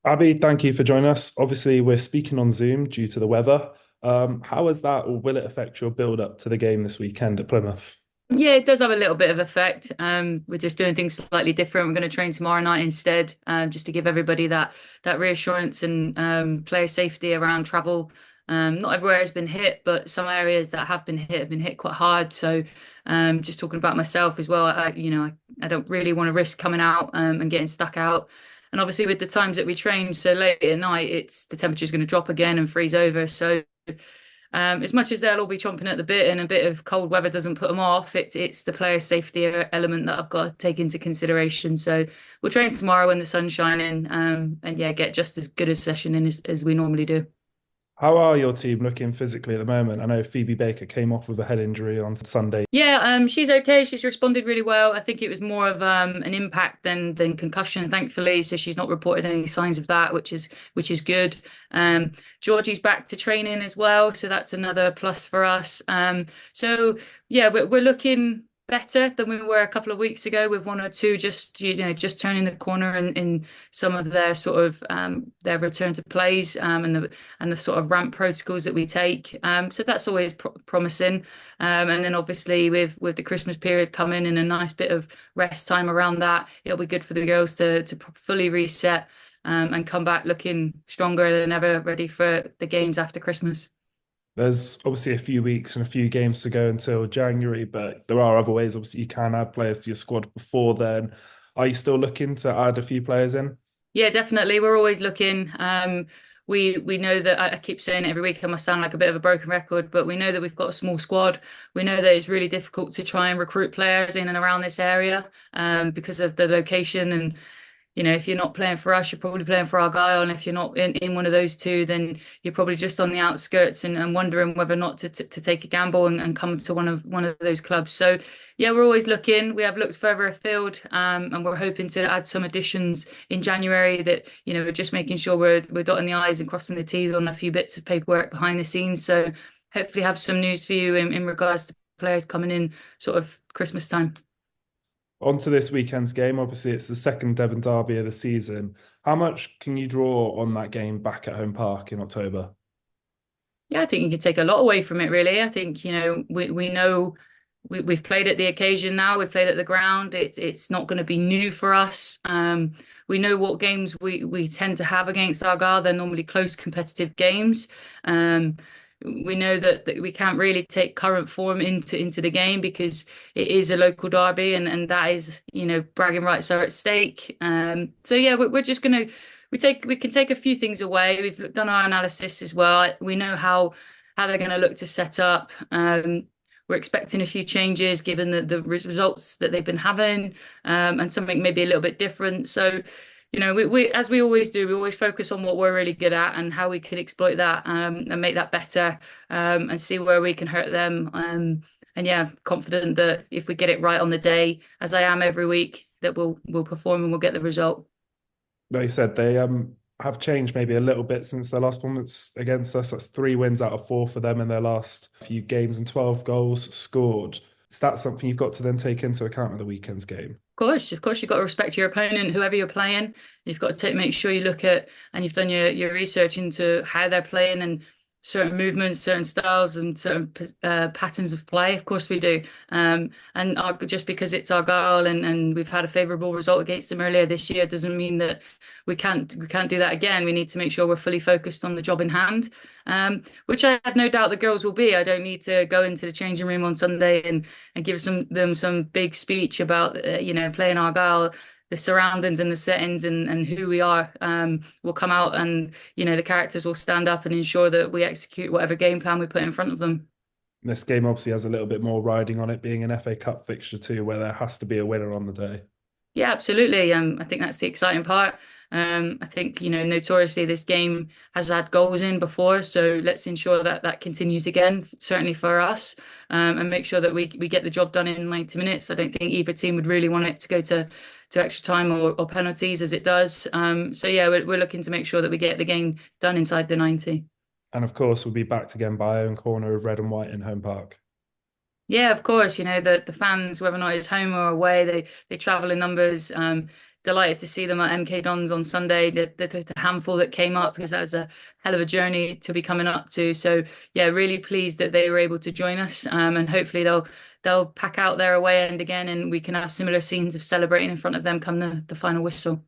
Abbie, thank you for joining us. Obviously, we're speaking on Zoom due to the weather. How is that, or will it affect your build up to the game this weekend at Plymouth? Yeah, it does have a little bit of effect. We're just doing things slightly different. We're going to train tomorrow night instead, just to give everybody that reassurance and player safety around travel. Not everywhere has been hit, but some areas that have been hit quite hard. So, just talking about myself as well, I don't really want to risk coming out and getting stuck out. And obviously, with the times that we train so late at night, it's the temperature's going to drop again and freeze over. So. As much as they'll all be chomping at the bit and a bit of cold weather doesn't put them off, it's the player safety element that I've got to take into consideration. So we'll train tomorrow when the sun's shining, and yeah, get just as good a session in as we normally do. How are your team looking physically at the moment? I know Phoebe Baker came off with a head injury on Sunday. Yeah, she's okay. She's responded really well. I think it was more of an impact than concussion, thankfully. So she's not reported any signs of that, which is good. Georgie's back to training as well, so that's another plus for us. So yeah, we're looking better than we were a couple of weeks ago with one or two just turning the corner in some of their sort of their return to plays and the sort of ramp protocols that we take. So that's always promising. And then obviously with the Christmas period coming and a nice bit of rest time around that, it'll be good for the girls to fully reset and come back looking stronger than ever, ready for the games after Christmas. There's obviously a few weeks and a few games to go until January, but there are other ways. Obviously, you can add players to your squad before then. Are you still looking to add a few players in? Yeah, definitely. We're always looking. We know that I keep saying it every week. I must sound like a bit of a broken record, but we know that we've got a small squad. We know that it's really difficult to try and recruit players in and around this area because of the location and if you're not playing for us, you're probably playing for Argyle. And if you're not in one of those two, then you're probably just on the outskirts and wondering whether or not to take a gamble and come to one of those clubs. So yeah, we're always looking. We have looked further afield, and we're hoping to add some additions in January that, we're just making sure we're dotting the I's and crossing the T's on a few bits of paperwork behind the scenes. So hopefully have some news for you in regards to players coming in sort of Christmas time. On to this weekend's game. Obviously, it's the second Devon Derby of the season. How much can you draw on that game back at home park in October? Yeah, I think you can take a lot away from it, really. I think, we know we've played at the occasion now, we've played at the ground. It's not going to be new for us. We know what games we tend to have against Argyle. They're normally close competitive games. We know that we can't really take current form into the game because it is a local derby and that is, bragging rights are at stake. So yeah, we're just gonna we can take a few things away. We've done our analysis as well. We know how they're going to look to set up. We're expecting a few changes given the results that they've been having, and something maybe a little bit different. So, we as we always do, we always focus on what we're really good at and how we can exploit that and make that better, and see where we can hurt them. And yeah, confident that if we get it right on the day, as I am every week, that we'll perform and we'll get the result. Like you said, they have changed maybe a little bit since their last performance against us. That's 3 wins out of 4 for them in their last few games and 12 goals scored. Is that something you've got to then take into account in the weekend's game? Of course, you've got to respect your opponent, whoever you're playing. You've got to make sure you look at and you've done your research into how they're playing and certain movements, certain styles, and certain patterns of play. Of course, we do. And just because it's Argyle and we've had a favourable result against them earlier this year doesn't mean that we can't do that again. We need to make sure we're fully focused on the job in hand, which I have no doubt the girls will be. I don't need to go into the changing room on Sunday and give them some big speech about playing Argyle. The surroundings and the settings and who we are will come out and the characters will stand up and ensure that we execute whatever game plan we put in front of them. This game obviously has a little bit more riding on it being an FA Cup fixture too, where there has to be a winner on the day. Yeah, absolutely. I think that's the exciting part. I think, notoriously this game has had goals in before, so let's ensure that that continues again, certainly for us, and make sure that we get the job done in 90 minutes. I don't think either team would really want it to go to extra time or penalties as it does. So yeah, we're looking to make sure that we get the game done inside the 90. And of course, we'll be backed again by our own corner of red and white in home park. Yeah, of course. The fans, whether or not it's home or away, they travel in numbers. Delighted to see them at MK Dons on Sunday. The handful that came up, because that was a hell of a journey to be coming up to. So yeah, really pleased that they were able to join us. And hopefully they'll pack out their away end again, and we can have similar scenes of celebrating in front of them come the final whistle.